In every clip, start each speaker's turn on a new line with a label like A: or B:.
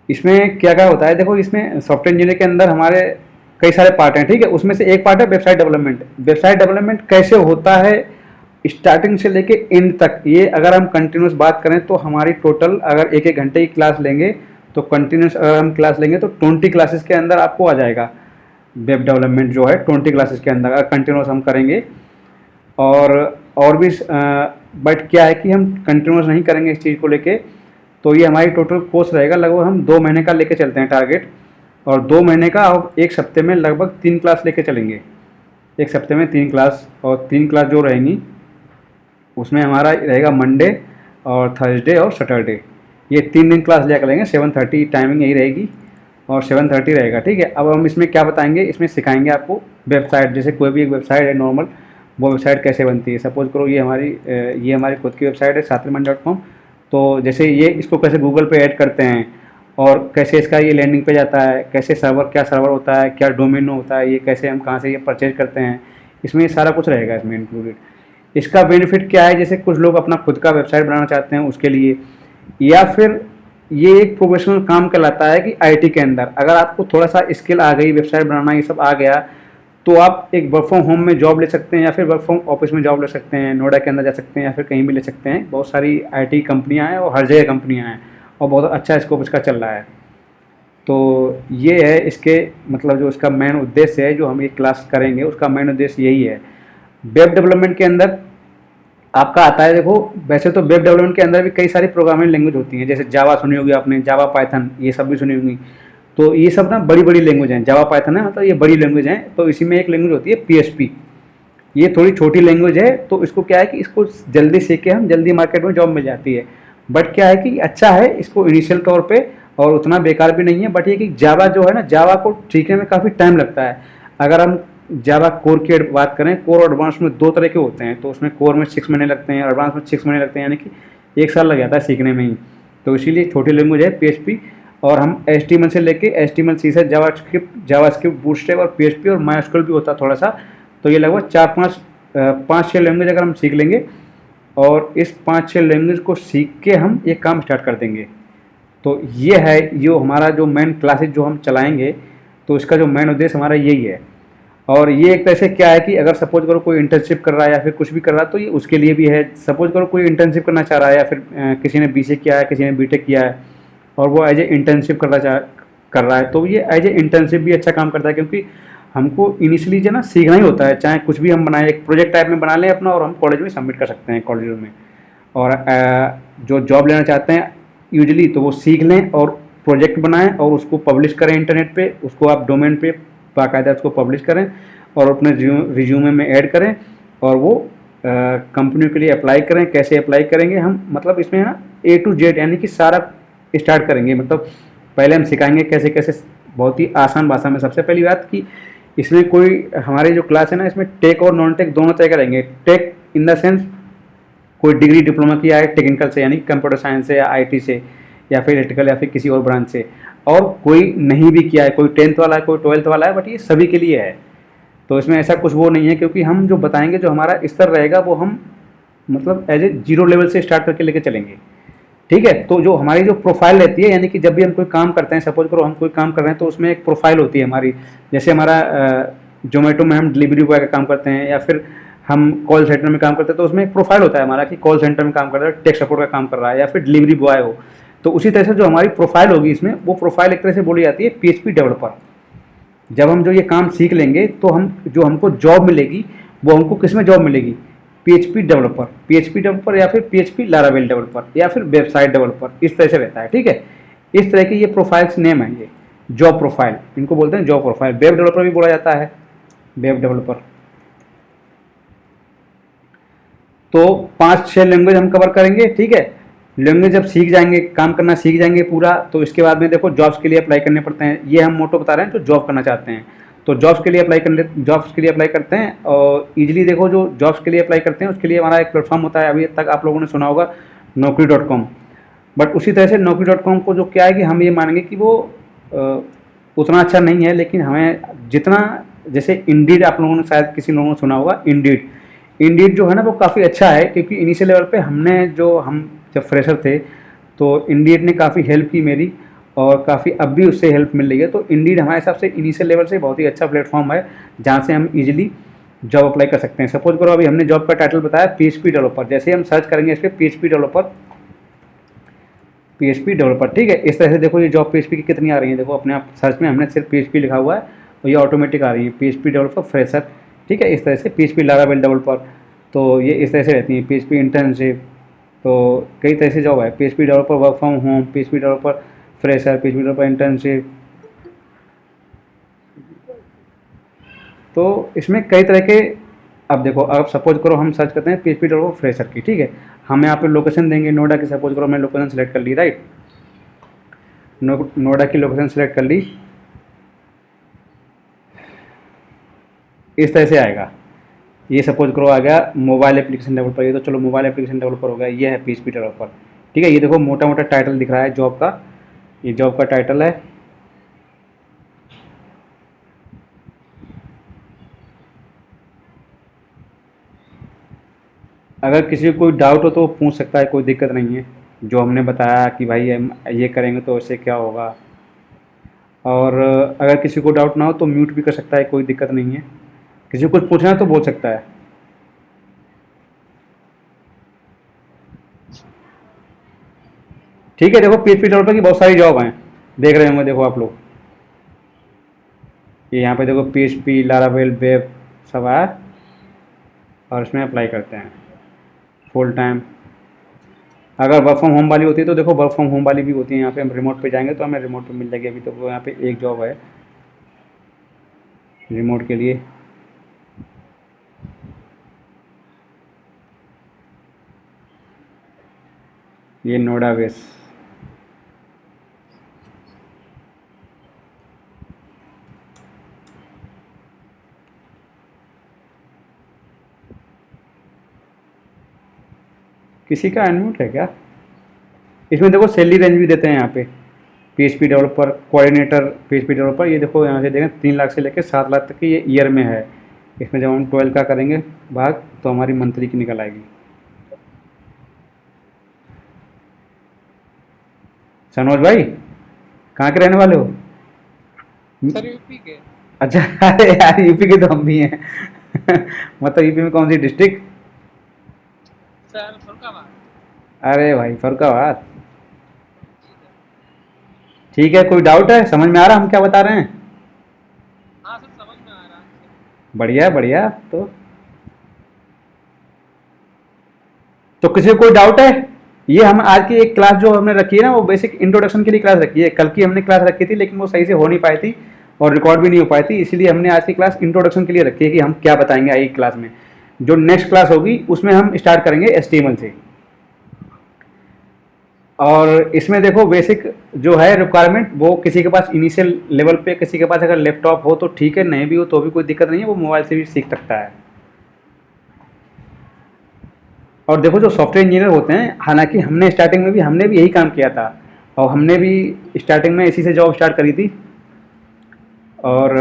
A: इसमें क्या क्या होता है, देखो इसमें सॉफ्टवेयर इंजीनियर के अंदर हमारे कई सारे पार्ट हैं, ठीक है। उसमें से एक पार्ट है वेबसाइट डेवलपमेंट। वेबसाइट डेवलपमेंट कैसे होता है स्टार्टिंग से लेके एंड तक, ये अगर हम कंटिन्यूस बात करें तो हमारी टोटल अगर एक एक घंटे की क्लास लेंगे तो कंटिन्यूस अगर हम क्लास लेंगे तो 20 क्लासेस के अंदर आपको आ जाएगा वेब डेवलपमेंट जो है। 20 क्लासेस के अंदर अगर कंटिन्यूस हम करेंगे। और और भी बट क्या है कि हम कंटिन्यूस नहीं करेंगे इस चीज़ को लेके, तो ये हमारी टोटल कोर्स रहेगा लगभग हम 2 महीने का लेके चलते हैं टारगेट। और 2 महीने का और एक सप्ते में लगभग 3 क्लास लेके चलेंगे। एक सप्ते में 3 क्लास, और 3 क्लास जो रहेंगी उसमें हमारा रहेगा मंडे और थर्सडे और सैटरडे, ये 3 दिन क्लास लिया करेंगे। 7:30 टाइमिंग यही रहेगी और 7:30 रहेगा, ठीक है। अब हम इसमें क्या बताएंगे, इसमें सिखाएंगे आपको वेबसाइट, जैसे कोई भी एक वेबसाइट है नॉर्मल, वो वेबसाइट कैसे बनती है। सपोज करो ये हमारी खुद की वेबसाइट है shatirman.com। तो जैसे ये इसको कैसे गूगल पे ऐड करते हैं और कैसे इसका ये लैंडिंग पे जाता है, कैसे सर्वर, क्या सर्वर होता है, क्या डोमेन होता है, ये कैसे हम कहाँ से ये परचेज करते हैं, इसमें ये सारा कुछ रहेगा इसमें इंक्लूडेड। इसका बेनिफिट क्या है, जैसे कुछ लोग अपना खुद का वेबसाइट बनाना चाहते हैं उसके लिए, या फिर ये एक प्रोफेशनल काम कहलाता है कि आईटी के अंदर अगर आपको थोड़ा सा स्किल आ गई, वेबसाइट बनाना ये सब आ गया, तो आप एक वर्क फ्रॉम होम में जॉब ले सकते हैं या फिर वर्क फ्रॉम ऑफिस में जॉब ले सकते हैं। नोएडा के अंदर जा सकते हैं या फिर कहीं भी ले सकते हैं। बहुत सारी आईटी कंपनियां हैं और हर जगह कंपनियां हैं और बहुत अच्छा स्कोप इसका चल रहा है। तो ये है इसके मतलब जो इसका मेन उद्देश्य है, जो हम ये क्लास करेंगे उसका मेन उद्देश्य यही है। वेब डेवलपमेंट के अंदर आपका आता है, देखो वैसे तो वेब डेवलपमेंट के अंदर भी कई सारी प्रोग्रामिंग लैंग्वेज होती हैं, जैसे जावा सुनी होगी आपने, जावा पाइथन ये सब भी सुनी होगी। तो ये सब ना बड़ी बड़ी लैंग्वेज हैं। जावा पाइथन है मतलब ये बड़ी लैंग्वेज हैं। तो इसी में एक लैंग्वेज होती है पीएचपी, ये थोड़ी छोटी लैंग्वेज है। तो इसको क्या है कि इसको जल्दी सीख के हम जल्दी मार्केट में जॉब मिल जाती है। बट क्या है कि अच्छा है इसको इनिशियल तौर पे, और उतना बेकार भी नहीं है। बट ये कि जावा जो है ना, जावा को सीखने में काफ़ी टाइम लगता है। अगर हम जावा कोर की बात करें, कोर और एडवांस में 2 तरह के होते हैं। तो उसमें कोर में 6 महीने लगते हैं, एडवांस में 6 महीने लगते हैं, यानी कि 1 साल लग जाता है सीखने में ही। तो इसीलिए छोटी लैंग्वेज है पीएचपी। और हम HTML से लेके HTML CSS जावास्क्रिप्ट बूटस्ट्रैप और पीएचपी और माइस्क्यूएल भी होता है थोड़ा सा। तो ये लगभग 5-6 लैंग्वेज अगर हम सीख लेंगे और इस 5-6 लैंग्वेज को सीख के हम ये काम स्टार्ट कर देंगे। तो ये है जो हमारा जो मेन क्लासेज जो हम चलाएंगे, तो इसका जो मेन उद्देश्य हमारा यही है। और ये एक तरह से क्या है कि अगर सपोज करो कोई इंटर्नशिप कर रहा है या फिर कुछ भी कर रहा है तो ये उसके लिए भी है। सपोज करो कोई इंटर्नशिप करना चाह रहा है या फिर किसी ने BC किया है, किसी ने BTech किया है और वो एज ए इंटर्नशिप कर रहा है, तो ये एज ए इंटर्नशिप भी अच्छा काम करता है। क्योंकि हमको इनिशियली जो ना सीखना ही होता है, चाहे कुछ भी हम बनाए, एक प्रोजेक्ट टाइप में बना लें अपना और हम कॉलेज में सबमिट कर सकते हैं कॉलेज में। और जो जॉब लेना चाहते हैं यूजली तो वो सीख लें और प्रोजेक्ट बनाएं और उसको पब्लिश करें इंटरनेट पे, उसको आप डोमेन पे बाकायदा उसको पब्लिश करें और अपने रिज्यूमे में ऐड करें और वो कंपनी के लिए अप्लाई करें। कैसे अप्लाई करेंगे हम, मतलब इसमें है ना A to Z यानी कि सारा स्टार्ट करेंगे। मतलब पहले हम सिखाएंगे कैसे कैसे, बहुत ही आसान भाषा में। सबसे पहली बात कि इसमें कोई हमारी जो क्लास है ना, इसमें टेक और नॉन टेक दोनों तरह के रहेंगे। टेक इन द सेंस कोई डिग्री डिप्लोमा किया है टेक्निकल से, यानी कंप्यूटर साइंस से या IT से या फिर इलेक्ट्रिकल या फिर किसी और ब्रांच से, और कोई नहीं भी किया है, कोई 10th वाला है, कोई 12th वाला है, बट ये सभी के लिए है। तो इसमें ऐसा कुछ वो नहीं है, क्योंकि हम जो बताएंगे, जो हमारा स्तर रहेगा वो हम मतलब एज ए 0 लेवल से स्टार्ट करके लेके चलेंगे, ठीक है। तो जो हमारी जो प्रोफाइल रहती है, यानी कि जब भी हम कोई काम करते हैं, सपोज करो हम कोई काम कर रहे हैं तो उसमें एक प्रोफाइल होती है हमारी। जैसे हमारा जोमेटो में हम डिलीवरी बॉय का काम करते हैं या फिर हम कॉल सेंटर में काम करते हैं, तो उसमें एक प्रोफाइल होता है हमारा कि कॉल सेंटर में काम कर रहा है, टेक सपोर्ट का काम कर रहा है या फिर डिलीवरी बॉय हो। तो उसी तरह से जो हमारी प्रोफाइल होगी इसमें, वो प्रोफाइल एक तरह से बोली जाती है PHP डेवलपर। जब हम जो ये काम सीख लेंगे तो हम जो हमको जॉब मिलेगी वो हमको किस में जॉब मिलेगी, PHP डेवलपर या फिर PHP लारावेल डेवलपर या फिर वेबसाइट डेवलपर, इस तरह से रहता है, ठीक है। इस तरह की ये प्रोफाइल्स नेम है, ये जॉब प्रोफाइल इनको बोलते हैं, जॉब प्रोफाइल। वेब डेवलपर भी बोला जाता है, वेब डेवलपर। तो 5-6 लैंग्वेज हम कवर करेंगे, ठीक है। लैंग्वेज जब सीख जाएंगे, काम करना सीख जाएंगे पूरा, तो इसके बाद में देखो जॉब्स के लिए अप्लाई करने पड़ते हैं। ये हम मोटो बता रहे हैं जो जॉब करना चाहते हैं, तो जॉब्स के लिए अप्लाई करते हैं। और ईजिली देखो जो जॉब्स के लिए अप्लाई करते हैं उसके लिए हमारा एक प्लेटफॉर्म होता है, अभी तक आप लोगों ने सुना होगा naukri.com। बट उसी तरह से naukri.com को जो क्या है कि हम ये मानेंगे कि वो उतना अच्छा नहीं है, लेकिन हमें जितना, जैसे इंडीड आप लोगों ने शायद किसी लोगों ने सुना होगा, इंडीड जो है ना वो काफ़ी अच्छा है। क्योंकि इनिशियल लेवल पे हम जब फ्रेशर थे तो इंडीड ने काफ़ी हेल्प की मेरी। और काफ़ी अब भी उससे हेल्प मिल रही है। तो इंडीड हमारे हिसाब से इनिशियल लेवल से बहुत ही अच्छा प्लेटफॉर्म है जहाँ से हम इजीली जॉब अप्लाई कर सकते हैं। सपोज करो अभी हमने जॉब का टाइटल बताया पीएचपी डेवलपर, जैसे हम सर्च करेंगे इस पर पीएचपी डेवलपर, पीएचपी डेवलपर, ठीक है। इस तरह से देखो ये जॉब पीएचपी की कितनी आ रही है, देखो अपने आप सर्च में हमने सिर्फ पीएचपी लिखा हुआ है और ये ऑटोमेटिक आ रही है पीएचपी डेवलपर फ्रेशर, ठीक है। इस तरह से पीएचपी लारावेल डेवलपर, तो ये इस तरह से रहती है। पीएचपी इंटर्नशिप, तो कई तरह से जॉब है। PHP developer work from home, PHP developer fresher, PHP developer internship, तो इसमें कई तरह के। अब देखो अब सपोज करो हम सर्च करते हैं पीएचपी डेवलपर फ्रेशर की, ठीक है। हम यहाँ पे लोकेशन देंगे नोएडा की, सपोज करो मैंने लोकेशन सेलेक्ट कर ली, राइट। नोएडा की लोकेशन सेलेक्ट कर ली, इस तरह से आएगा। ये सपोज करो आ गया मोबाइल एप्लीकेशन डेवलपर, ये तो चलो मोबाइल एप्लीकेशन डेवलपर हो गया, ये है पीएचपी डेवलपर, ठीक है। ये देखो मोटा मोटा टाइटल दिख रहा है जॉब का, ये जॉब का टाइटल है। अगर किसी को कोई डाउट हो तो पूछ सकता है, कोई दिक्कत नहीं है। जो हमने बताया कि भाई हम ये करेंगे तो इससे क्या होगा, और अगर किसी को डाउट ना हो तो म्यूट भी कर सकता है, कोई दिक्कत नहीं है। किसी को कुछ पूछना है तो बोल सकता है। ठीक है, देखो पीएचपी डेवलपर की बहुत सारी जॉब हैं, देख रहे होंगे, देखो आप लोग ये यहाँ पे देखो पीएचपी लारावेल वेब सब है, और इसमें अप्लाई करते हैं फुल टाइम। अगर वर्क फ्रॉम होम वाली होती है तो देखो वर्क फ्रॉम होम वाली भी होती है, यहाँ पे हम रिमोट पे जाएंगे तो हमें रिमोट पे मिल जाएगी। अभी तो यहाँ पे एक जॉब है रिमोट के लिए, ये नोएडा वेस्ट। किसी का अनम्यूट है क्या? इसमें देखो सैलरी रेंज भी देते हैं यहाँ पे, PHP developer coordinator, PHP developer, ये देखो यहाँ से देखें 3 लाख से लेकर 7 लाख तक की ये ईयर में है। इसमें जब हम 12 का करेंगे भाग तो हमारी मंथली की निकल आएगी। सनोज भाई कहाँ के रहने वाले हो?
B: सर यूपी के।
A: अच्छा अरे यार यूपी के तो हम भी हैं मतलब यूपी में कौन सी डिस्ट्रिक्ट?
B: सर फरुखाबाद।
A: अरे भाई फरुखाबाद,
B: जी सर।
A: ठीक है। कोई डाउट है, समझ में आ रहा हम क्या बता रहे हैं?
B: हाँ सर समझ में आ रहा है।
A: बढ़िया बढ़िया। तो किसी को कोई डाउट है? ये हम आज की एक क्लास जो हमने रखी है ना, वो बेसिक इंट्रोडक्शन के लिए क्लास रखी है। कल की हमने क्लास रखी थी लेकिन वो सही से हो नहीं पाई थी और रिकॉर्ड भी नहीं हो पाई थी, इसलिए हमने आज की क्लास इंट्रोडक्शन के लिए रखी है कि हम क्या बताएंगे आई क्लास में। जो नेक्स्ट क्लास होगी उसमें हम स्टार्ट करेंगे एचटीएमएल से। और इसमें देखो बेसिक जो है रिक्वायरमेंट, वो किसी के पास इनिशियल लेवल पे, किसी के पास अगर लैपटॉप हो तो ठीक है, नहीं भी हो तो भी कोई दिक्कत नहीं है, वो मोबाइल से भी सीख सकता है। और देखो जो सॉफ्टवेयर इंजीनियर होते हैं, हालांकि हमने स्टार्टिंग में भी हमने भी यही काम किया था और हमने भी स्टार्टिंग में इसी से जॉब स्टार्ट करी थी और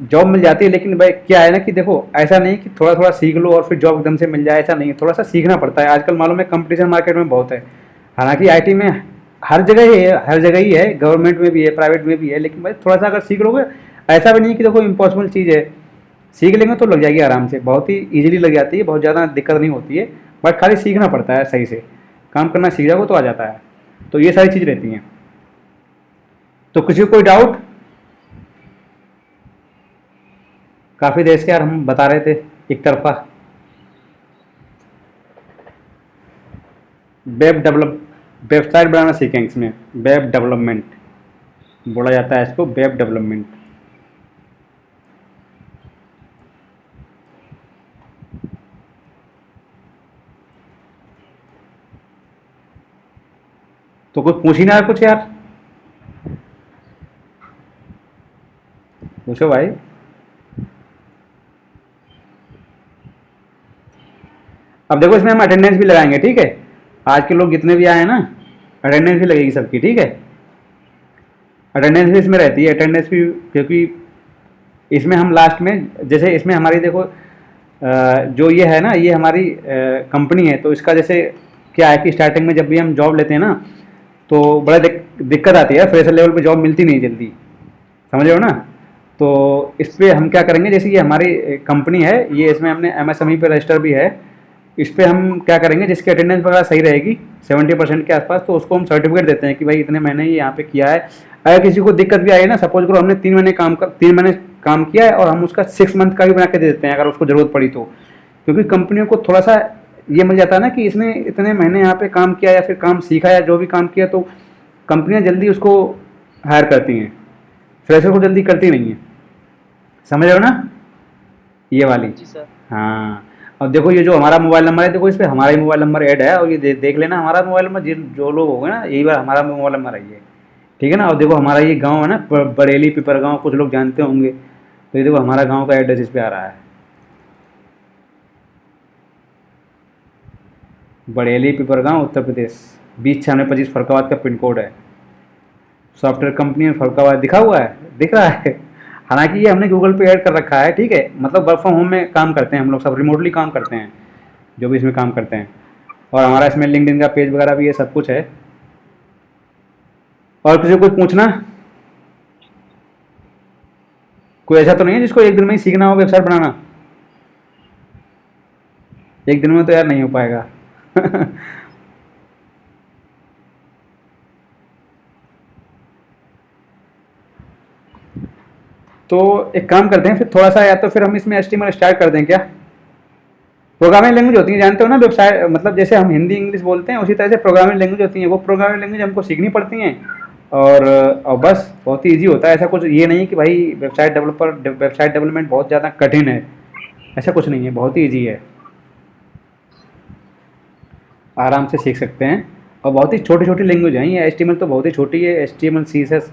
A: जॉब मिल जाती है। लेकिन भाई क्या है ना कि देखो ऐसा नहीं कि थोड़ा थोड़ा सीख लो और फिर जॉब एकदम से मिल जाए, ऐसा नहीं है, थोड़ा सा सीखना पड़ता है। आजकल मालूम है कंपटीशन मार्केट में बहुत है। हालांकि आईटी में हर जगह ही है, हर जगह ही है, गवर्नमेंट में भी है, प्राइवेट में भी है, लेकिन भाई थोड़ा सा अगर सीख लोगे, ऐसा भी नहीं कि देखो इम्पॉसिबल चीज़ है, सीख लेंगे तो लग जाएगी आराम से, बहुत ही ईजिली लग जाती है, बहुत ज़्यादा दिक्कत नहीं होती है। बट खाली सीखना पड़ता है, सही से काम करना सीख जाओगे तो आ जाता है। तो ये सारी चीज़ रहती हैं। तो किसी को कोई डाउट? काफ़ी देर से यार हम बता रहे थे एक तरफा। वेब डेवलप वेबसाइट बनाना सीखेंगे, इसमें वेब डेवलपमेंट बोला जाता है इसको, वेब डेवलपमेंट। तो कुछ पूछ ही ना कुछ यार, पूछो भाई। अब देखो इसमें हम अटेंडेंस भी लगाएंगे, ठीक है। आज के लोग जितने भी आए हैं ना, अटेंडेंस भी लगेगी सबकी, ठीक है। अटेंडेंस भी इसमें रहती है, अटेंडेंस भी, क्योंकि इसमें हम लास्ट में, जैसे इसमें हमारी देखो जो ये है ना, ये हमारी कंपनी है, तो इसका जैसे क्या है कि स्टार्टिंग में जब भी हम जॉब लेते हैं ना, तो बड़ा दिक्कत आती है, फ्रेशर लेवल पे जॉब मिलती नहीं जल्दी, समझ रहे हो ना। तो इस पे हम क्या करेंगे, जैसे ये हमारी कंपनी है, ये इसमें हमने एमएसएमई पे रजिस्टर भी है। इस पे हम क्या करेंगे, जिसकी अटेंडेंस वगैरह सही रहेगी 70% के आसपास, तो उसको हम सर्टिफिकेट देते हैं कि भाई इतने महीने ये यहाँ पे किया है। अगर किसी को दिक्कत भी आई है ना, सपोज करो हमने 3 महीने काम किया है और हम उसका 6 मंथ का भी बना के दे देते हैं अगर उसको ज़रूरत पड़ी तो। क्योंकि कंपनियों को थोड़ा सा ये मिल जाता है ना कि इसने इतने महीने यहाँ पे काम किया या फिर काम सीखा या जो भी काम किया, तो कंपनियां जल्दी उसको हायर करती हैं, फ्रेशर को जल्दी करती नहीं है, समझ रहे हो ना, ये वाली।
B: जी सर।
A: हाँ, और देखो ये जो हमारा मोबाइल नंबर है, देखो इस पे हमारा ही मोबाइल नंबर ऐड है, और ये देख लेना हमारा मोबाइल नंबर, जो लोग होंगे ना, यही बार हमारा मोबाइल नंबर है ये, ठीक है ना। और देखो हमारा ये गांव है ना, बरेली पिपर गांव, कुछ लोग जानते होंगे, तो ये देखो हमारा गांव का एड्रेस इस पे आ रहा है, बरेली पिपर गांव, उत्तर प्रदेश 209625 फरकाबाद का पिन कोड है। सॉफ्टवेयर कंपनी फरकाबाद दिखा हुआ है, दिख रहा है। हालांकि ये हमने गूगल पे ऐड कर रखा है, ठीक है, मतलब वर्क फ्रॉम होम में काम करते हैं हम लोग, सब रिमोटली काम करते हैं जो भी इसमें काम करते हैं। और हमारा इसमें लिंक्डइन का पेज वगैरह भी है, सब कुछ है। और किसी को कुछ पूछना, कोई ऐसा तो नहीं है जिसको एक दिन में ही सीखना हो वेबसाइट बनाना? एक दिन में तो यार नहीं हो पाएगा। तो एक काम करते हैं फिर थोड़ा सा, या तो फिर हम इसमें एचटीएमएल स्टार्ट कर दें क्या? प्रोग्रामिंग लैंग्वेज होती है, जानते हो ना वेबसाइट, मतलब जैसे हम हिंदी इंग्लिश बोलते हैं उसी तरह से प्रोग्रामिंग लैंग्वेज होती है, वो प्रोग्रामिंग लैंग्वेज हमको सीखनी पड़ती हैं। और बस बहुत ही ईजी होता है, ऐसा कुछ ये नहीं कि भाई वेबसाइट डेवलपमेंट बहुत ज़्यादा कठिन है, ऐसा कुछ नहीं है, बहुत ही ईजी है, आराम से सीख सकते हैं। और बहुत ही छोटी छोटी लैंग्वेज हैं ये, एचटीएमएल तो बहुत ही छोटी है, एचटीएमएल सीएसएस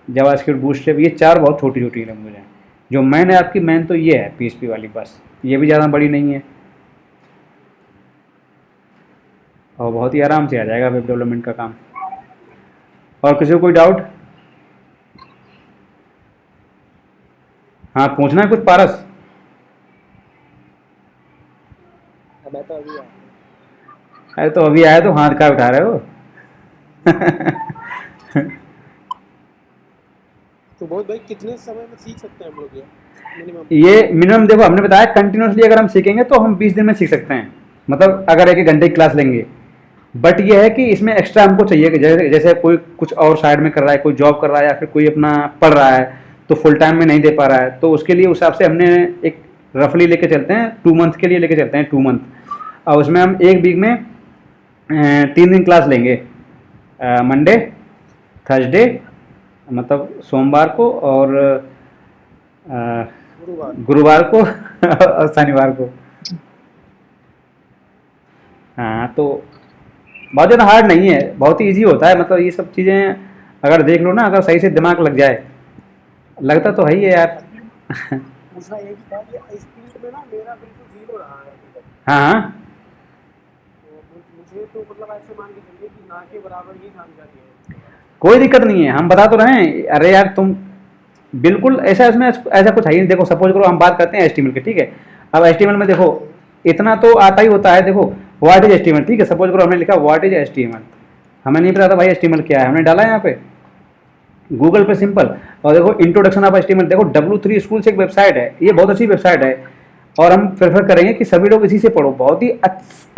A: जावास्क्रिप्ट बूटस्ट्रैप, ये 4 बहुत छोटी छोटी लैंग्वेज हैं। जो मेन है आपकी, मेन तो ये है पीएचपी वाली, बस ये भी ज़्यादा बड़ी नहीं है, और बहुत ही आराम से आ जाएगा वेब डेवलपमेंट का काम। और किसी को कोई डाउट? हाँ पूछना है कुछ पारस?
B: मैं तो अभी आया।
A: अरे तो अभी आया तो हाथ का उठा रहे हो।
C: तो बहुत भाई कितने समय में सीख सकते हैं हम लोग ये मिनिमम?
A: ये मिनिमम देखो हमने बताया, कंटिन्यूसली अगर हम सीखेंगे तो हम 20 दिन में सीख सकते हैं, मतलब अगर एक घंटे की क्लास लेंगे। बट ये है कि इसमें एक्स्ट्रा हमको चाहिए कि जैसे कोई कुछ और साइड में कर रहा है, कोई जॉब कर रहा है, या फिर कोई अपना पढ़ रहा है, तो फुल टाइम में नहीं दे पा रहा है, तो उसके लिए उस हिसाब से हमने एक रफली लेके चलते हैं, 2 मंथ के लिए लेके चलते हैं, 2 मंथ। और उसमें हम एक वीक में 3 दिन क्लास लेंगे, मंडे, थर्सडे मतलब सोमवार को, और गुरुवार को और शनिवार को। हाँ तो बहुत ज़्यादा हार्ड नहीं है, बहुत ही ईजी होता है, मतलब ये सब चीज़ें अगर देख लो ना, अगर सही से दिमाग लग जाए, लगता तो है ही है यार।
C: पूछना ये भी था कि इस फील्ड में ना मेरा बिल्कुल जीरो रहा है अभी तक।
A: हाँ हाँ,
C: तो मुझे तो मतलब ऐसे मान के चलिए कि ना के बराबर ही जानकारी है।
A: कोई दिक्कत नहीं है, हम बता तो रहे हैं। अरे यार तुम बिल्कुल ऐसा, इसमें ऐसा कुछ है ही नहीं। देखो सपोज करो हम बात करते हैं एचटीएमएल की, ठीक है, अब एचटीएमएल में देखो इतना तो आता ही होता है। देखो व्हाट इज एचटीएमएल, ठीक है, सपोज करो हमने लिखा व्हाट इज एचटीएमएल, हमें नहीं पता था भाई एचटीएमएल क्या है, हमने डाला यहाँ पे गूगल पे सिंपल। और देखो इंट्रोडक्शन ऑफ एचटीएमएल, देखो W3 स्कूल से एक वेबसाइट है, ये बहुत अच्छी वेबसाइट है, और हम प्रेफर करेंगे कि सभी लोग इसी से पढ़ो, बहुत ही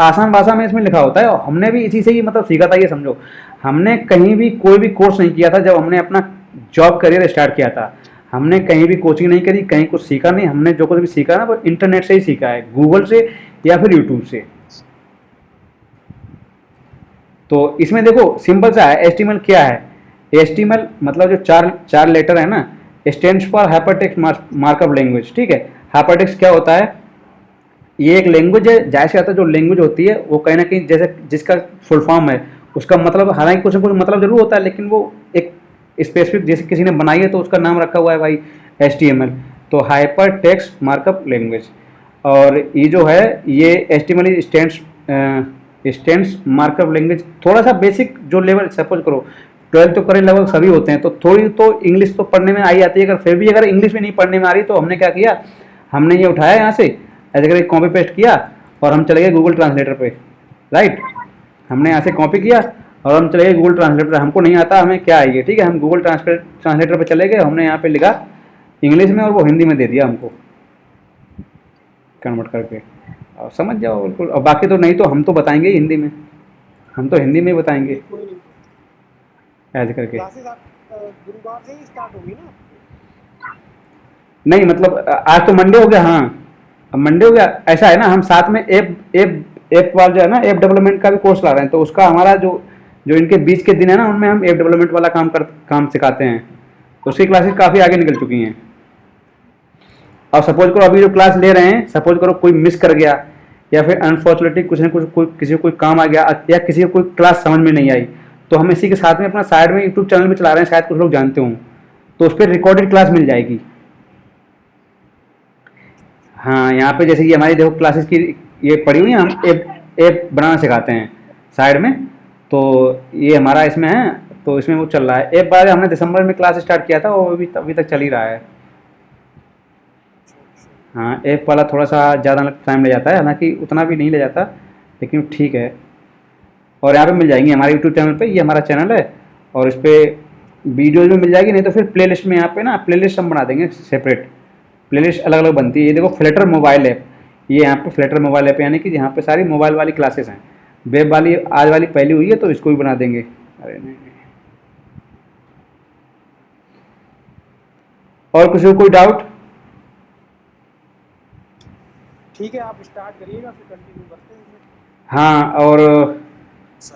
A: आसान भाषा में इसमें लिखा होता है, और हमने भी इसी से ही मतलब सीखा था। ये समझो हमने कहीं भी कोई भी कोर्स नहीं किया था, जब हमने अपना जॉब करियर स्टार्ट किया था, हमने कहीं भी कोचिंग नहीं करी, कहीं कुछ सीखा नहीं, हमने जो कुछ भी सीखा ना वो इंटरनेट से ही सीखा है, गूगल से या फिर यूट्यूब से। तो इसमें देखो सिंपल सा है, एचटीएमएल क्या है, एचटीएमएल मतलब जो चार लेटर है ना, stands for hypertext markup language, ठीक है। हाइपरटेक्स्ट क्या होता है, ये एक लैंग्वेज है, जाहिर सी बात है जो लैंग्वेज होती है वो कहीं ना कहीं जैसे जिसका फुल फॉर्म है उसका मतलब, हालांकि कुछ ना कुछ मतलब जरूर होता है, लेकिन वो एक स्पेसिफिक जैसे किसी ने बनाई है तो उसका नाम रखा हुआ है भाई एचटीएमएल, तो हाइपर टेक्स्ट मार्कअप लैंग्वेज। और ये जो है ये एचटीएमएल स्टैंड्स मार्कअप लैंग्वेज, थोड़ा सा बेसिक जो लेवल, सपोज करो 12th तो करें लगभग सभी होते हैं, तो थोड़ी तो इंग्लिश तो पढ़ने में आई आती है, अगर फिर भी अगर इंग्लिश में नहीं पढ़ने में आ रही तो हमने क्या किया, हमने ये उठाया यहाँ से ऐसे करके कॉपी पेस्ट किया और हम चले गए गूगल ट्रांसलेटर पे, राइट। हमने यहाँ से कॉपी किया और हम चले गए गूगल ट्रांसलेटर पर, हमको नहीं आता हमें क्या आइए, ठीक है, हम गूगल ट्रांसलेटर पर चले गए, हमने यहाँ पे लिखा इंग्लिश में और वो हिंदी में दे दिया हमको कन्वर्ट करके, और समझ जाओ बिल्कुल। और बाकी तो नहीं तो हम तो बताएंगे ही हिंदी में, हम तो हिंदी में ही बताएंगे
C: कोई नहीं।
A: ऐसे करके।
C: क्लासेस आप गुरुवार से ही स्टार्ट होगी ना?
A: नहीं मतलब आज तो मंडे हो गया, हाँ अब मंडे हो गया। ऐसा है ना, हम साथ में ऐप वाला जो है ना, ऐप डेवलपमेंट का भी कोर्स ला रहे हैं, तो उसका हमारा जो जो इनके बीच के दिन है ना, उनमें हम ऐप डेवलपमेंट वाला काम सिखाते हैं, तो उसकी क्लासेस काफ़ी आगे निकल चुकी हैं। और सपोज करो अभी जो क्लास ले रहे हैं, सपोज करो कोई मिस कर गया या फिर अनफॉर्चुनेटली कुछ ना कुछ किसी को कोई काम आ गया या किसी को कोई क्लास समझ में नहीं आई, तो हम इसी के साथ में अपना साइड में यूट्यूब चैनल भी चला रहे हैं, शायद कुछ लोग जानते हों, तो उस पर रिकॉर्डेड क्लास मिल जाएगी। हाँ यहाँ पे जैसे कि हमारी देखो क्लासेस की ये पड़ी हुई है, हम ऐप बनाना सिखाते हैं साइड में, तो ये हमारा इसमें है, तो इसमें वो चल रहा है। ऐप वाले हमने दिसंबर में क्लास स्टार्ट किया था, वो अभी तक चल ही रहा है। हाँ ऐप वाला थोड़ा सा ज़्यादा टाइम ले जाता है, हालांकि उतना भी नहीं ले जाता, लेकिन ठीक है। और यहाँ पे मिल जाएंगी हमारे यूट्यूब चैनल पे, ये हमारा चैनल है, और इस पर वीडियोज भी मिल जाएगी, नहीं तो फिर प्लेलिस्ट में यहाँ पे ना प्लेलिस्ट हम बना देंगे सेपरेट, प्लेलिस्ट अलग अलग बनती है। ये देखो फ्लटर मोबाइल ऐप, ये यहाँ पे फ्लटर मोबाइल ऐप यानी कि यहाँ पे सारी मोबाइल वाली क्लासेस हैं। वेब वाली आज वाली पहली हुई है, तो इसको भी बना देंगे। अरे नहीं, और किसी को कोई डाउट?
C: ठीक है, आप स्टार्ट करिएगा, फिर कंटिन्यू करते हैं।
A: हाँ, और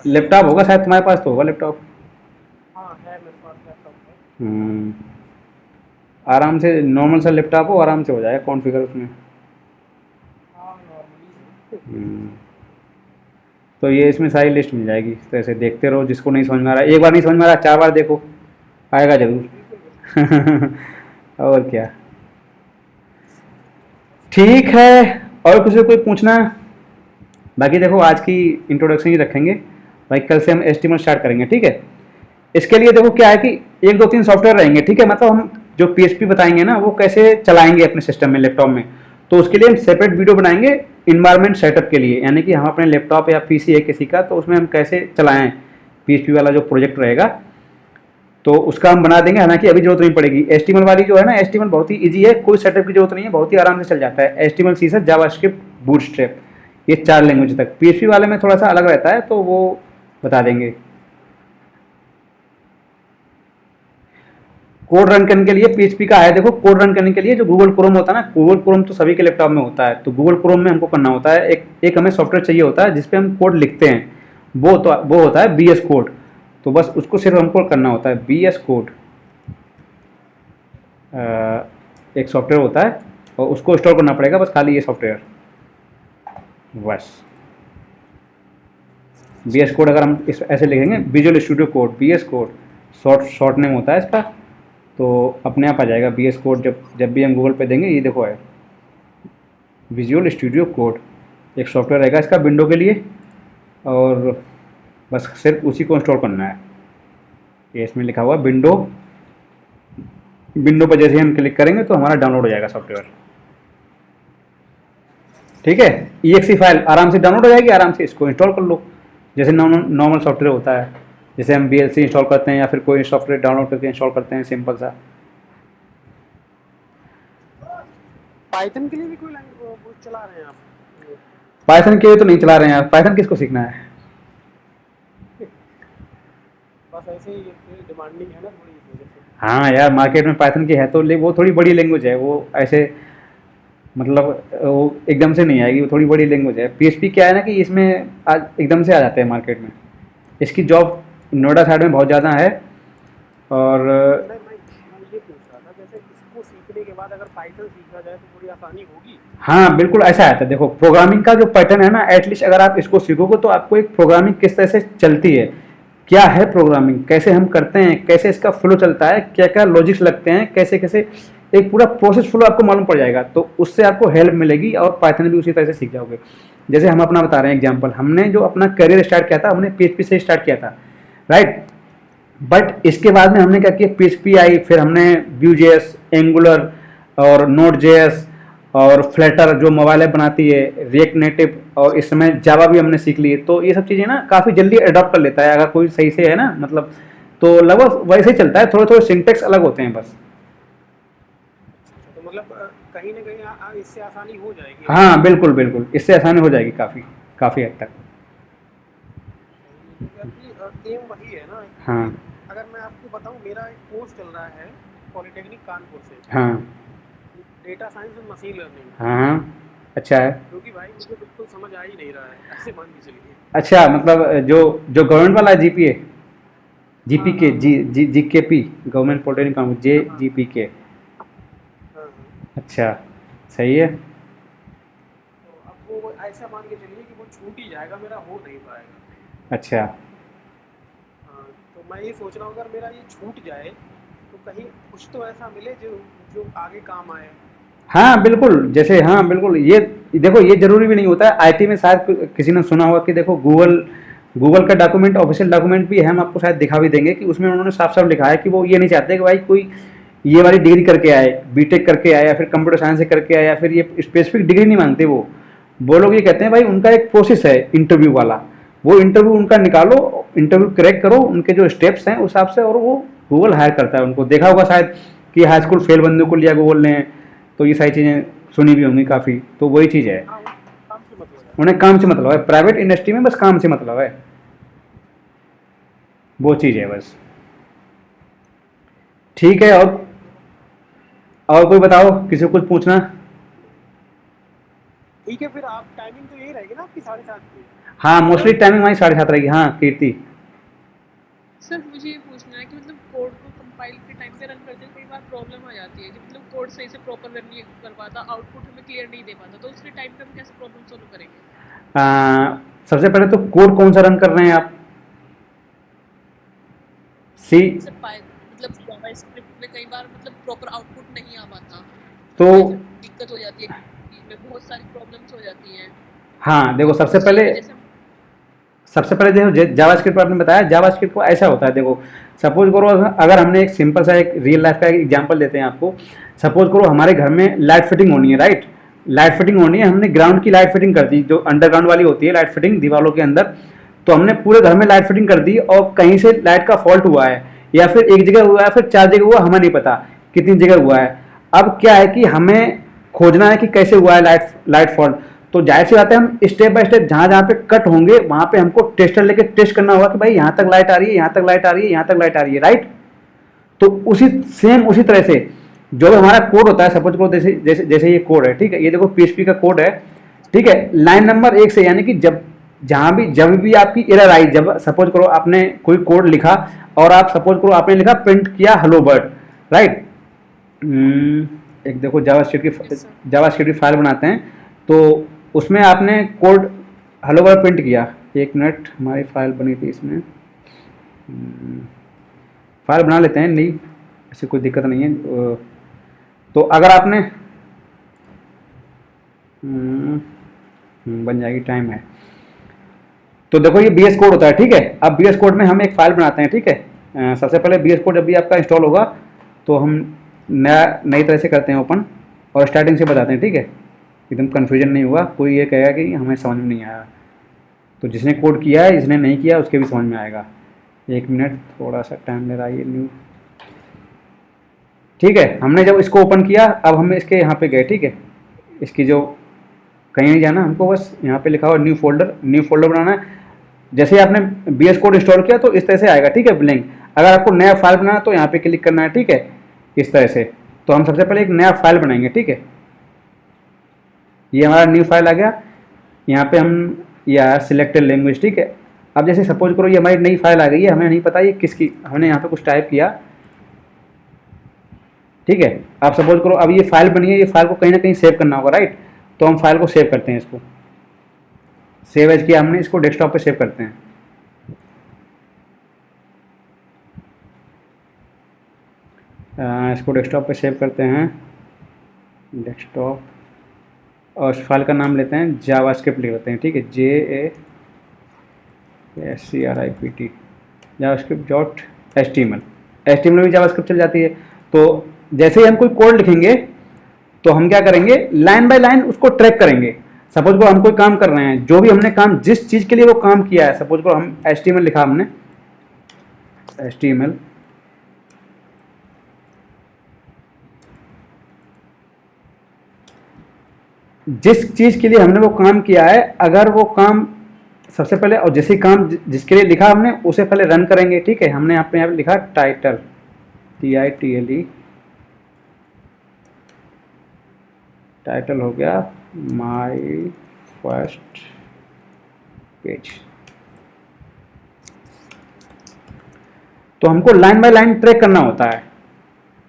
A: लैपटॉप होगा शायद तुम्हारे पास, तो होगा लैपटॉप।
C: हाँ है, मेरे पास लैपटॉप है।
A: आराम से नॉर्मल सा लैपटॉप हो, आराम से हो जाएगा कॉन्फ़िगर उसमें।
C: हाँ नॉर्मली।
A: तो ये इसमें सारी लिस्ट मिल जाएगी, तो ऐसे देखते रहो, जिसको नहीं समझ में आ रहा, एक बार नहीं समझ में आ रहा 4 बार देखो, आएगा जरूर। और क्या, ठीक है। और किसी को कोई पूछना? बाकी देखो आज की इंट्रोडक्शन ही रखेंगे भाई, कल से हम HTML स्टार्ट करेंगे, ठीक है। इसके लिए देखो क्या है कि 1 2 3 सॉफ्टवेयर रहेंगे, ठीक है, मतलब हम जो PHP बताएंगे ना वो कैसे चलाएंगे अपने सिस्टम में, लैपटॉप में, तो उसके लिए हम सेपरेट वीडियो बनाएंगे इन्वायरमेंट सेटअप के लिए, यानी कि हम अपने लैपटॉप या PC है किसी का, तो उसमें हम कैसे चलाएं PHP वाला जो प्रोजेक्ट रहेगा, तो उसका हम बना देंगे। हालांकि अभी जरूरत नहीं पड़ेगी। HTML वाली जो है ना, HTML बहुत ही ईजी है, कोई सेटअप की जरूरत नहीं है, बहुत ही आराम से चल जाता है। HTML CSS जावास्क्रिप्ट बूटस्ट्रैप, ये 4 लैंग्वेज तक। PHP वाले में थोड़ा सा अलग रहता है, तो वो बता देंगे। कोड रन करने के लिए PHP का है, देखो कोड रन करने के लिए जो गूगल क्रोम होता है ना, गूगल क्रोम तो सभी के लैपटॉप में होता है, तो गूगल क्रोम में हमको करना होता है, एक हमें सॉफ्टवेयर चाहिए होता है जिसपे हम कोड लिखते हैं, वो होता है BS कोड, तो बस उसको सिर्फ हमको करना होता है BS कोड। एक सॉफ्टवेयर होता है और उसको इंस्टॉल करना पड़ेगा, बस खाली ये सॉफ्टवेयर, बस BS कोड। अगर हम ऐसे लिखेंगे visual studio code, BS code short name होता है इसका, तो अपने आप आ जाएगा BS कोड। जब भी हम गूगल पे देंगे, ये देखो है विजुअल स्टूडियो कोड, एक सॉफ्टवेयर रहेगा इसका विंडो के लिए, और बस सिर्फ उसी को इंस्टॉल करना है। ये इसमें लिखा हुआ विंडो पर जैसे हम क्लिक करेंगे तो हमारा डाउनलोड हो जाएगा सॉफ्टवेयर, ठीक है। EXE फाइल आराम से डाउनलोड हो जाएगी, आराम से इसको इंस्टॉल कर लो, जैसे नॉर्मल सॉफ्टवेयर होता है, जैसे हम VLC इंस्टॉल करते हैं या फिर कोई सॉफ्टवेयर डाउनलोड करके इंस्टॉल करते हैं, सिंपल सा।
C: पाइथन के लिए भी कोई लैंग्वेज चला रहे हैं आप?
A: पाइथन के लिए तो नहीं चला रहे हैं यार, पाइथन किसको सीखना है।
C: बस ऐसे ही डिमांडिंग है ना थोड़ी इस वजह से।
A: हाँ यार, मार्केट में पाइथन की है, तो वो थोड़ी बड़ी लैंग्वेज है, वो ऐसे मतलब वो एकदम से नहीं आएगी, वो थोड़ी बड़ी लैंग्वेज है। PHP क्या है ना कि इसमें आज एकदम से आ जाते हैं मार्केट में, इसकी जॉब नोएडा साइड में बहुत ज़्यादा है। और
C: मैं ये पूछ रहा था, जैसे इसको सीखने के बाद अगर पाइथन सीखा जाए तो थोड़ी आसानी होगी?
A: हाँ बिल्कुल ऐसा है। देखो प्रोग्रामिंग का जो पैटर्न है ना, एटलीस्ट अगर आप इसको सीखोगे तो आपको एक प्रोग्रामिंग किस तरह से चलती है, क्या है प्रोग्रामिंग, कैसे हम करते हैं, कैसे इसका फ्लो चलता है, क्या क्या लॉजिक्स लगते हैं, कैसे कैसे एक पूरा प्रोसेस फ्लो आपको मालूम पड़ जाएगा, तो उससे आपको हेल्प मिलेगी और पाइथन भी उसी तरह से सीख जाओगे। जैसे हम अपना बता रहे हैं एग्जाम्पल, हमने जो अपना करियर स्टार्ट किया था, हमने PHP से स्टार्ट किया था, राइट। बट इसके बाद में हमने क्या किया, PHP आई, फिर हमने Vue.js, एंगुलर और Node.js और फ्लटर जो मोबाइल ऐप बनाती है, रिएक्ट नेटिव, और इस समय जावा भी हमने सीख ली है। तो ये सब चीज़ें ना काफ़ी जल्दी अडॉप्ट कर लेता है अगर कोई सही से है ना, मतलब तो लगभग वैसे ही चलता है, थोड़े थोड़े सिंटेक्स अलग होते हैं बस।
C: तो मतलब कहीं ना कहीं इससे आसानी हो जाएगी।
A: हाँ बिल्कुल बिल्कुल, इससे आसानी हो जाएगी काफ़ी काफ़ी हद तक।
C: क्योंकि एम वही है ना।
A: हाँ
C: अगर मैं आपको बताऊं, मेरा एक कोर्स चल रहा है पॉलिटेक्निक कानपुर से,
A: हाँ
C: data science and machine learning.
A: हाँ, अच्छा है।
C: क्योंकि भाई मुझे बिल्कुल समझ आ ही नहीं रहा है, ऐसे मान के चलिए।
A: अच्छा, मतलब जो जो गवर्नमेंट वाला जीपीए,
C: हाँ
A: जीपीके,
C: हाँ हाँ
A: जीकेपी, गवर्नमेंट पॉलिटेक्निक काउंसिल, जे
C: हाँ हाँ
A: जीपीके।
C: हाँ।
A: अच्छा, सही है।
C: तो अब वो ऐसा मान के चलिए कि वो छूट ही जाएगा, मेरा हो नहीं पाएगा।
A: अच्छा,
C: हाँ, तो मैं ये सोच रहा हूँ अगर मेरा ये छूट जाए तो कहीं कुछ तो ऐसा मिले जो जो आगे काम आए।
A: हाँ बिल्कुल, जैसे हाँ बिल्कुल, ये देखो ये जरूरी भी नहीं होता है। आईटी में शायद किसी ने सुना होगा कि देखो गूगल, गूगल का डॉक्यूमेंट, ऑफिशियल डॉक्यूमेंट भी है, हम आपको शायद दिखा भी देंगे कि उसमें उन्होंने साफ साफ लिखा है कि वो ये नहीं चाहते कि भाई कोई ये वाली डिग्री करके आए, बीटेक करके आए, या फिर कंप्यूटर साइंस से करके आए, या फिर ये स्पेसिफिक डिग्री नहीं मांगते वो लोग ये कहते हैं भाई उनका एक प्रोसेस है इंटरव्यू वाला, वो इंटरव्यू उनका निकालो, इंटरव्यू क्रैक करो, उनके जो स्टेप्स हैं उस हिसाब से, और वो गूगल हायर करता है उनको। देखा होगा शायद कि हाई स्कूल फेल बंदे को लिया गूगल ने, तो ये सारी चीज़ें सुनी भी होंगी काफ़ी, तो वही चीज़ है।
C: हाँ, उनको काम से मतलब है।
A: उन्हें काम से मतलब है, प्राइवेट इंडस्ट्री में बस काम से मतलब है, वो चीज़ है बस। ठीक है, और कोई बताओ, किसी को कुछ पूछना?
C: ठीक है, फिर आप टाइमिंग तो यही रहेगी ना आपकी 7:30 की।
A: हाँ मोस्टली टाइमिंग हमारी 7:30 रहेगी। हाँ कीर्ति।
D: सर मुझे ये पूछना है कि मतलब कोड को कंपाइल के टाइम पे रन करते कई बार प्रॉब्लम आ जाती है कि मतलब कोड सही से प्रॉपर रन नहीं कर पाता, आउटपुट हमें क्लियर नहीं दे पाता, तो उसके टाइम पे हम कैसे प्रॉब्लम सॉल्व करेंगे?
A: सबसे पहले तो कोड कौन सा रन कर रहे हैं आप? सी।
D: सर मतलब जावास्क्रिप्ट में कई बार मतलब प्रॉपर आउटपुट नहीं आ पाता,
A: तो
D: तो फिर दिक्कत हो जाती है, इसमें बहुत सारी प्रॉब्लम्स हो जाती हैं।
A: हाँ देखो,
D: तो उसकी वजह से
A: सबसे पहले देखो जावास्क्रिप्ट आपने बताया, जावास्क्रिप्ट को ऐसा होता है, देखो सपोज करो अगर हमने एक सिंपल सा एक रियल लाइफ का एक एग्जांपल देते हैं आपको। सपोज करो हमारे घर में लाइट फिटिंग होनी है, राइट, लाइट फिटिंग होनी है, हमने ग्राउंड की लाइट फिटिंग कर दी, जो अंडरग्राउंड वाली होती है लाइट फिटिंग दीवारों के अंदर, तो हमने पूरे घर में लाइट फिटिंग कर दी, और कहीं से लाइट का फॉल्ट हुआ है, या फिर एक जगह हुआ है, फिर 4 जगह हुआ, हमें नहीं पता कितनी जगह हुआ है। अब क्या है कि हमें खोजना है कि कैसे हुआ है लाइट लाइट फॉल्ट। तो जाहिर सी बात है, हम स्टेप बाय स्टेप जहां जहां पे कट होंगे वहां पे हमको टेस्टर लेके टेस्ट करना होगा कि भाई यहाँ तक लाइट आ रही है, यहाँ तक लाइट आ रही है, यहाँ तक लाइट आ रही है, राइट। तो उसी तरह से जो भी हमारा कोड होता है, सपोज करो जैसे जैसे जैसे ये कोड है, ठीक है, ये देखो पीएचपी का कोड है, ठीक है, लाइन नंबर 1 से, यानी कि जब भी आपकी एरर आई, जब सपोज करो आपने कोई कोड लिखा और आप सपोज करो आपने लिखा प्रिंट किया हेलो बर्ड, राइट। एक देखो जावास्क्रिप्ट की फाइल बनाते हैं, तो उसमें आपने कोड हेलो वर्ल्ड प्रिंट किया। एक मिनट, हमारी फाइल बनी थी इसमें, फाइल बना लेते हैं, नहीं ऐसी कोई दिक्कत नहीं है। तो अगर आपने बन जाएगी, टाइम है। तो देखो ये बीएस कोड होता है, ठीक है। अब बीएस कोड में हम एक फाइल बनाते हैं, ठीक है। सबसे पहले बीएस कोड जब भी आपका इंस्टॉल होगा तो हम नई तरह से करते हैं ओपन, और स्टार्टिंग से बताते हैं, ठीक है, एकदम कन्फ्यूजन नहीं हुआ, कोई ये कहेगा कि हमें समझ में नहीं आया। तो जिसने कोड किया है, जिसने नहीं किया, उसके भी समझ में आएगा। एक मिनट, थोड़ा सा टाइम ले रहा है ये न्यू, ठीक है। हमने जब इसको ओपन किया, अब हम इसके यहाँ पे गए, ठीक है, इसकी जो कहीं नहीं जाना हमको, बस यहाँ पे लिखा हुआ न्यू फोल्डर बनाना है। जैसे ही आपने बीएस कोड इंस्टॉल किया तो इस तरह से आएगा, ठीक है, ब्लिंक। अगर आपको नया फाइल बनाना है तो यहाँ पे क्लिक करना है, ठीक है, इस तरह से। तो हम सबसे पहले एक नया फाइल बनाएंगे, ठीक है। ये हमारा न्यू फाइल आ गया, यहाँ पे हम या सिलेक्टेड लैंग्वेज, ठीक है। अब जैसे सपोज करो ये हमारी नई फाइल आ गई है, हमें नहीं पता ये किसकी, हमने यहाँ पे कुछ टाइप किया, ठीक है। आप सपोज करो अब ये फाइल बनी है, ये फाइल को कहीं ना कहीं सेव करना होगा, राइट। तो हम फाइल को सेव करते हैं, इसको सेव एज किया हमने, इसको डेस्कटॉप पे सेव करते हैं। इसको डेस्कटॉप पे सेव करते हैं, डेस्कटॉप, और उस फाइल का नाम लेते हैं जावास्क्रिप्ट लिख लेते हैं, ठीक है, JASCRIPT, JavaScript.html। HTML में भी जावास्क्रिप्ट चल जाती है। तो जैसे ही हम कोई कोड लिखेंगे तो हम क्या करेंगे, लाइन बाय लाइन उसको ट्रैक करेंगे। सपोज को हम कोई काम कर रहे हैं, जो भी हमने काम, जिस चीज़ के लिए वो काम किया है, सपोज को हम HTML लिखा हमने, HTML, जिस चीज़ के लिए हमने वो काम किया है, अगर वो काम सबसे पहले, और जैसे काम जिसके लिए लिखा हमने उसे पहले रन करेंगे, ठीक है। हमने यहाँ पे लिखा टाइटल, TITLE, टाइटल हो गया माय फर्स्ट पेज। तो हमको लाइन बाय लाइन ट्रैक करना होता है।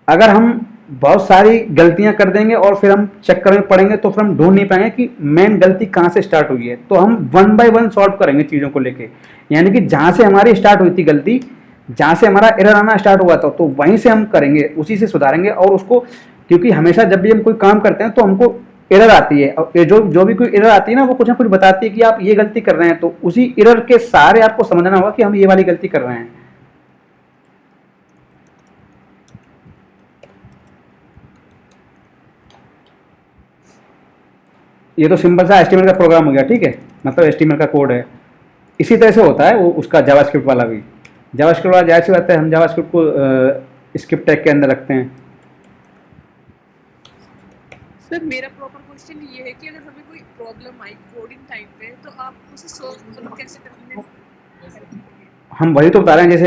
A: अगर हम बहुत सारी गलतियां कर देंगे और फिर हम चेक करने पड़ेंगे तो फिर हम ढूंढ नहीं पाएंगे कि मेन गलती कहाँ से स्टार्ट हुई है। तो हम वन बाय वन सॉल्व करेंगे चीज़ों को लेके, यानी कि जहाँ से हमारी स्टार्ट हुई थी गलती, जहाँ से हमारा एरर आना स्टार्ट हुआ था, तो वहीं से हम करेंगे, उसी से सुधारेंगे। और उसको, क्योंकि हमेशा जब भी हम कोई काम करते हैं तो हमको एरर आती है, और जो भी कोई एरर आती है ना, वो कुछ ना कुछ बताती है कि आप ये गलती कर रहे हैं। तो उसी एरर के सहारे आपको समझना होगा कि हम ये वाली गलती कर रहे हैं। ये तो सिंपल सा HTML का प्रोग्राम हो गया, ठीक है, मतलब HTML का कोड है। इसी तरह से होता है वो उसका जावास्क्रिप्ट वाला भी। जावास्क्रिप्ट वाला जाहिर सी बात है, हम जावास्क्रिप्ट को स्क्रिप्ट टैग के अंदर रखते हैं।
D: सर मेरा प्रॉपर क्वेश्चन ये है कि अगर हमें कोई प्रॉब्लम आई कोडिंग टाइम पे, तो आप उसे सॉल्व कैसे करेंगे?
A: हम वही तो बता रहे हैं, जैसे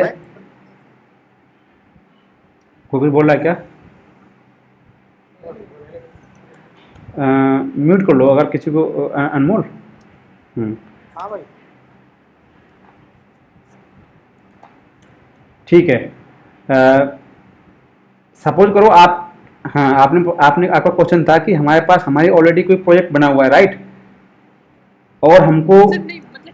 A: कोई कुछ बोल रहा है क्या? म्यूट कर लो अगर किसी को, अनमोल।
C: हाँ भाई।
A: ठीक है, सपोज करो आप, हाँ, आपने आपका क्वेश्चन था कि हमारे पास हमारी ऑलरेडी कोई प्रोजेक्ट बना हुआ है, राइट, और हमको
D: सर नहीं, मतलब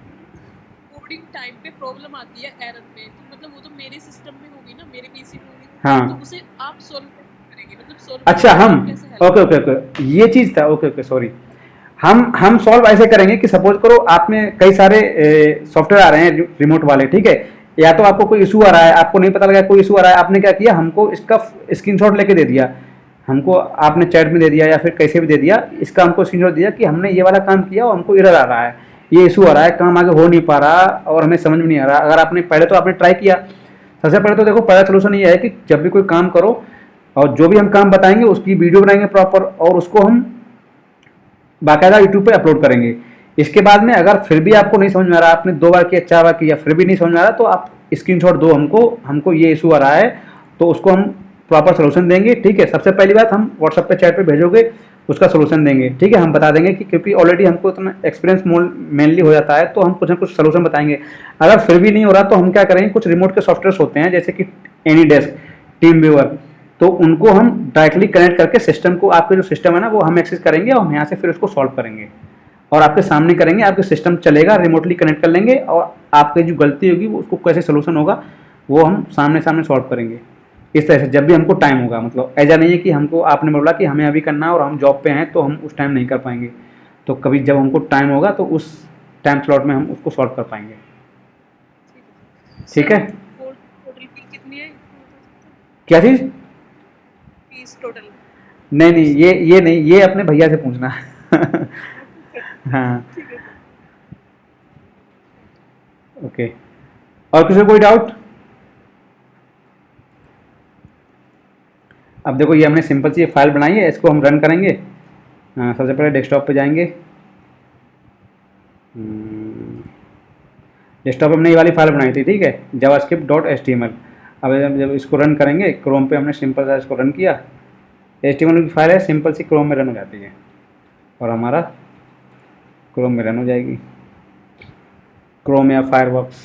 D: कोडिंग टाइम पे प्रॉब्लम आती है एरर में, तो मतलब वो तो मेरे सिस्टम में होगी ना, मेरे पीसी में होगी।
A: हाँ।
D: तो उसे आप सॉल्व कैसे करेंगे, मतलब सॉल्व
A: अच्छा, हम ओके ओके ओके, ये चीज़ था, ओके ओके, सॉरी। हम सॉल्व ऐसे करेंगे कि सपोज करो आपने कई सारे सॉफ्टवेयर आ रहे हैं रिमोट वाले, ठीक है, या तो आपको कोई इशू आ रहा है, आपको नहीं पता लगा कोई इशू आ रहा है, आपने क्या किया, हमको इसका स्क्रीनशॉट लेके दे दिया, हमको आपने चैट में दे दिया या फिर कैसे भी दे दिया, इसका हमको स्क्रीनशॉट दिया कि हमने ये वाला काम किया और हमको एरर आ रहा है, ये इशू आ रहा है, काम आगे हो नहीं पा रहा और हमें समझ में नहीं आ रहा। अगर आपने पहले तो आपने ट्राई किया, सबसे पहले तो देखो, पहला सोल्यूशन ये है कि जब भी कोई काम करो और जो भी हम काम बताएंगे उसकी वीडियो बनाएंगे प्रॉपर, और उसको हम बाकायदा यूट्यूब पे अपलोड करेंगे। इसके बाद में अगर फिर भी आपको नहीं समझ में आ रहा, आपने 2 बार किया, 4 बार किया, फिर भी नहीं समझ में आ रहा, तो आप स्क्रीनशॉट दो हमको ये इशू आ रहा है, तो उसको हम प्रॉपर सोल्यूशन देंगे, ठीक है। सबसे पहली बात, हम व्हाट्सएप पे चैट पे भेजोगे, उसका सोल्यूशन देंगे, ठीक है। हम बता देंगे कि क्योंकि ऑलरेडी हमको इतना एक्सपीरियंस मेनली हो जाता है, तो हम कुछ ना कुछ सोल्यूशन बताएंगे। अगर फिर भी नहीं हो रहा तो हम क्या करेंगे, कुछ रिमोट के सॉफ्टवेयर होते हैं जैसे कि एनीडेस्क, टीम व्यूअर, तो उनको हम डायरेक्टली कनेक्ट करके सिस्टम को, आपके जो सिस्टम है ना, वो हम एक्सेस करेंगे और हम यहाँ से फिर उसको सॉल्व करेंगे और आपके सामने करेंगे, आपके सिस्टम चलेगा, रिमोटली कनेक्ट कर लेंगे और आपकी जो गलती होगी वो उसको कैसे सोल्यूशन होगा वो हम सामने सामने सॉल्व करेंगे। इस तरह से जब भी हमको टाइम होगा, मतलब ऐसा नहीं है कि हमको आपने बोला कि हमें अभी करना है और हम जॉब पे हैं तो हम उस टाइम नहीं कर पाएंगे, तो कभी जब हमको टाइम होगा तो उस टाइम स्लॉट में हम उसको सॉल्व कर पाएंगे, ठीक है।
D: टोटल फी कितनी है?
A: क्या चीज़?
D: Fees total?
A: नहीं नहीं, ये नहीं, ये अपने भैया से पूछना हाँ, ओके। और किसी को कोई डाउट? अब देखो, ये हमने सिंपल सी फाइल बनाई है, इसको हम रन करेंगे। सबसे पहले डेस्कटॉप पे जाएंगे, डेस्कटॉप पे हमने ये वाली फाइल बनाई थी, ठीक है, javascript.html। अब जब इसको रन करेंगे, क्रोम पे हमने सिंपल सा इसको रन किया, HTML की फाइल है, सिंपल सी क्रोम में रन हो जाती है और हमारा क्रोम में रन हो जाएगी, क्रोम या फायरफॉक्स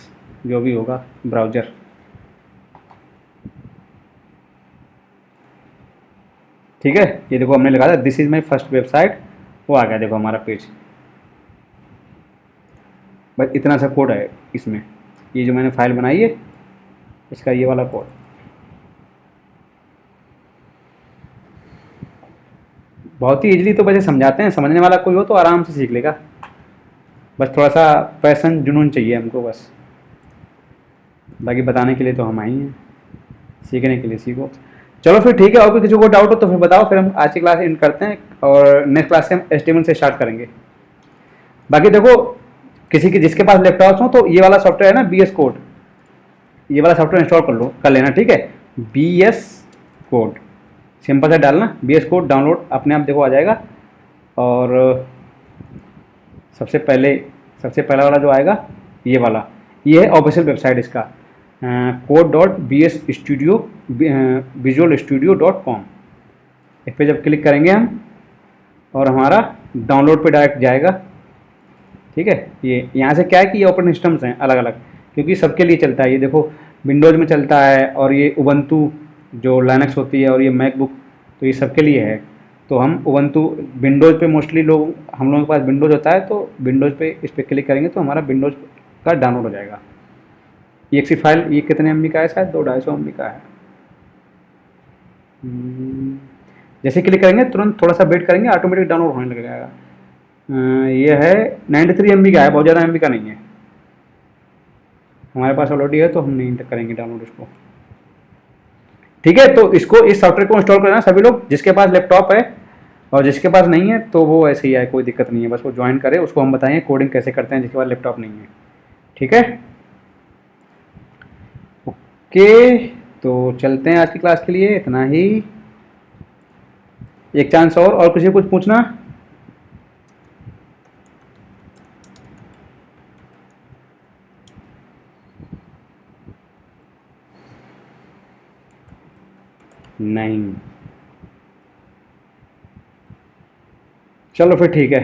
A: जो भी होगा ब्राउज़र। ठीक है, ये देखो हमने लगा था this is my first website, वो आ गया, देखो हमारा पेज। बस इतना सा कोड है इसमें, ये जो मैंने फाइल बनाई है इसका ये वाला कोड। बहुत ही इजीली तो वैसे समझाते हैं, समझने वाला कोई हो तो आराम से सीख लेगा, बस थोड़ा सा पैशन जुनून चाहिए हमको बस। बाकी बताने के लिए तो हम आई हैं, सीखने के लिए सीखो। चलो फिर ठीक है, और भी किसी को डाउट हो तो फिर बताओ, फिर हम आज की क्लास एंड करते हैं और नेक्स्ट क्लास से हम HTML से स्टार्ट करेंगे। बाकी देखो, किसी की जिसके पास लैपटॉप हो तो ये वाला सॉफ्टवेयर है ना BS कोड, ये वाला सॉफ्टवेयर इंस्टॉल कर लेना, ठीक है। BS कोड सिंपल से डालना, BS कोड डाउनलोड अपने आप देखो आ जाएगा। और सबसे पहला वाला जो आएगा ये वाला, ये है ऑफिशियल वेबसाइट इसका, code.bsstudio visualstudio.com। इस पर जब क्लिक करेंगे हम और हमारा डाउनलोड पे डायरेक्ट जाएगा, ठीक है। ये यहाँ से क्या है कि ये ऑपरेटिंग सिस्टम्स हैं अलग अलग, क्योंकि सबके लिए चलता है। ये देखो विंडोज़ में चलता है, और ये उबंटू जो लाइनक्स होती है, और ये मैकबुक, तो ये सबके लिए है। तो हम उबंटू विंडोज़ पे मोस्टली लोग, हम लोगों के पास विंडोज़ होता है, तो विंडोज़ पे इस पर क्लिक करेंगे तो हमारा विंडोज़ का डाउनलोड हो जाएगा। exe फाइल ये कितने MB का है, शायद 200-250 MB का है। जैसे क्लिक करेंगे तुरंत थोड़ा सा वेट करेंगे, ऑटोमेटिक डाउनलोड होने लग जाएगा। ये है 93 MB का है, बहुत ज़्यादा MB का नहीं है। हमारे पास ऑलरेडी है तो हम नहीं करेंगे डाउनलोड इसको, ठीक है। तो इसको, इस सॉफ्टवेयर को इंस्टॉल करना सभी लोग, जिसके पास लैपटॉप है, और जिसके पास नहीं है तो वो ऐसे ही है, कोई दिक्कत नहीं है, बस वो ज्वाइन करे, उसको हम बताएंगे कोडिंग कैसे करते हैं जिसके पास लैपटॉप नहीं है, ठीक है। ओके, तो चलते हैं आज की क्लास के लिए, इतना ही। एक चांस और किसी को कुछ पूछना? नहीं, चलो फिर ठीक है।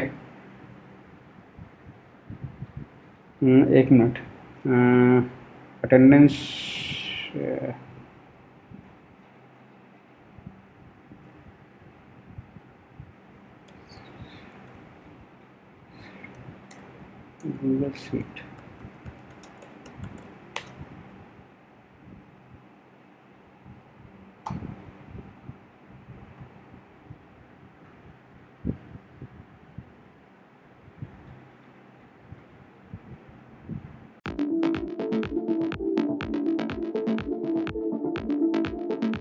A: एक मिनट, अटेंडेंस गूगल शीट।